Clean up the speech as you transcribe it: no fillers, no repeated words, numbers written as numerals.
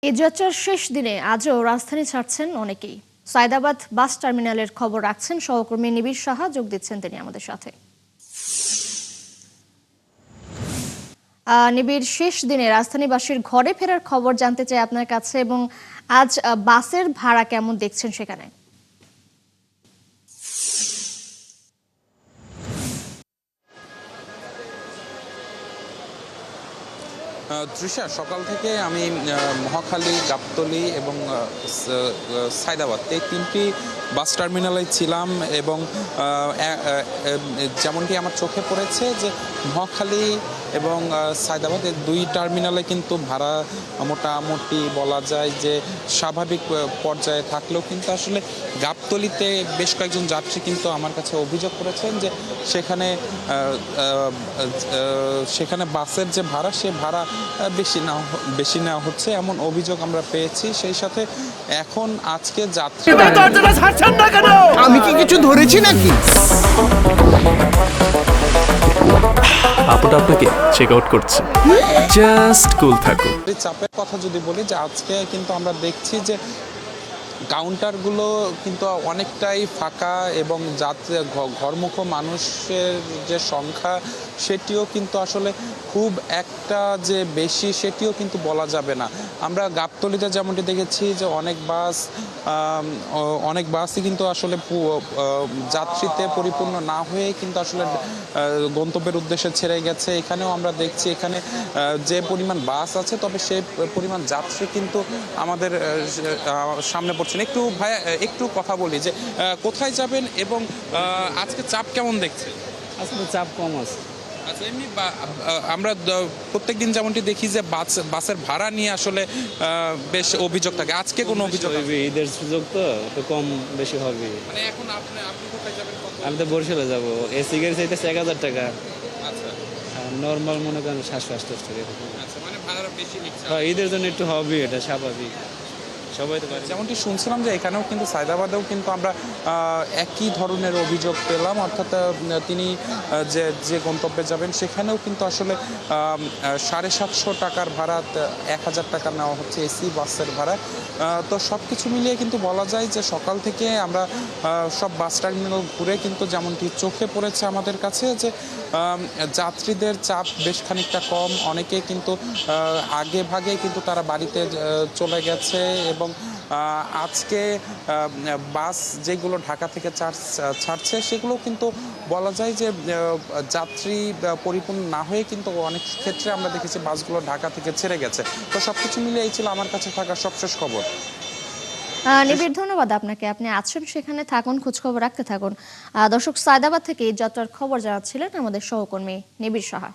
এই যাত্রার শেষ দিনে আজও রাজধানী ছাড়ছেন অনেকেই। সায়দাবাদ বাস টার্মিনালের খবর রাখছেন সহকর্মী নিবিড় সাহা, যোগ দিচ্ছেন তিনি আমাদের সাথে। নিবিড়, শেষ দিনে রাজধানীবাসীর ঘরে ফেরার খবর জানতে চাই আপনার কাছে, এবং আজ বাসের ভাড়া কেমন দেখছেন সেখানে? তৃষা, সকাল থেকে আমি মহাখালী, গাবতলী এবং সায়দাবাদ এই তিনটি বাস টার্মিনালে ছিলাম এবং যেমনটি আমার চোখে পড়েছে যে মহাখালী এবং সায়দাবাদ এই দুই টার্মিনালে কিন্তু ভাড়া মোটামুটি বলা যায় যে স্বাভাবিক পর্যায়ে থাকলেও কিন্তু আসলে গাবতলীতে বেশ কয়েকজন যাত্রী কিন্তু আমার কাছে অভিযোগ করেছেন যে সেখানে বাসের যে ভাড়া সে ভাড়া বেশি নেওয়া হচ্ছে, এমন অভিযোগ আমরা পেয়েছি। সেই সাথে এখন আজকে যাত্রী আমি কি কিছু ধরেছি নাকি? আপুটা আপনাকে চেক আউট করছে, জাস্ট কুল থাকুন। চাপের কথা যদি বলি, যে আজকে কিন্তু আমরা দেখছি যে কাউন্টারগুলো কিন্তু অনেকটাই ফাঁকা এবং যাত্রী ঘরমুখো মানুষের যে সংখ্যা সেটিও কিন্তু আসলে খুব একটা যে বেশি সেটিও কিন্তু বলা যাবে না। আমরা গাবতলীতে যেমনটি দেখেছি যে অনেক বাসই কিন্তু আসলে যাত্রীতে পরিপূর্ণ না হয়ে কিন্তু আসলে গন্তব্যের উদ্দেশ্যে ছেড়ে গেছে। এখানেও আমরা দেখছি এখানে যে পরিমাণ বাস আছে, তবে সেই পরিমাণ যাত্রী কিন্তু আমাদের সামনে পড়ছে। একটু ভাইয়া, একটু কথা বলি যে কোথায় যাবেন এবং আজকে চাপ কেমন দেখছে? আজকে চাপ কম আছে। আচ্ছা, এমনি আমরা প্রত্যেকদিন যেমনটি দেখি যে বাসের ভাড়া নিয়ে আসলে বেশ অভিযোগ থাকে, আজকে কোনো অভিযোগ? ঈদের সুযোগ তো একটু কম বেশি হবে। মানে এখন আপনি কোথায় যাবেন? আমি তো বরিশালে যাবো। এসি গাড়ি চাইতেছে 1000 টাকা। আচ্ছা, নর্মাল মনে করেন 700-800 টাকা। আচ্ছা, মানে ভাড়া বেশি নিচ্ছে। ঈদের জন্য একটু হবে, এটা স্বাভাবিক, সবাই তো পারে। যেমনটি শুনছিলাম যে এখানেও কিন্তু সায়দাবাদেও কিন্তু আমরা একই ধরনের অভিযোগ পেলাম, অর্থাৎ তিনি যে গন্তব্যে যাবেন সেখানেও কিন্তু আসলে 750 টাকার ভাড়া 1000 টাকা নেওয়া হচ্ছে এসি বাসের ভাড়া। তো সব কিছু মিলিয়ে কিন্তু বলা যায় যে সকাল থেকে আমরা সব বাস টার্মিনাল ঘুরে কিন্তু যেমনটি চোখে পড়েছে আমাদের কাছে যে যাত্রীদের চাপ বেশ খানিকটা কম। অনেকে কিন্তু আগে ভাগে কিন্তু তারা বাড়িতে চলে গেছে এবং আজকে বাস যেগুলো ঢাকা থেকে ছাড়ছে সেগুলো কিন্তু বলা যায় যে যাত্রী পরিপূর্ণ না হয়ে কিন্তু অনেক ক্ষেত্রে আমরা দেখেছি বাসগুলো ঢাকা থেকে ছেড়ে গেছে। তো সবকিছু মিলে এই ছিল আমার কাছে থাকা সবশেষ খবর। নিবিড়, ধন্যবাদ আপনাকে। আপনি আছেন সেখানে, থাকুন, খোঁজখবর রাখতে থাকুন। দর্শক, সায়দাবাদ থেকে এই যাত্রার খবর জানাচ্ছিলেন আমাদের সহকর্মী নিবিড় সাহা।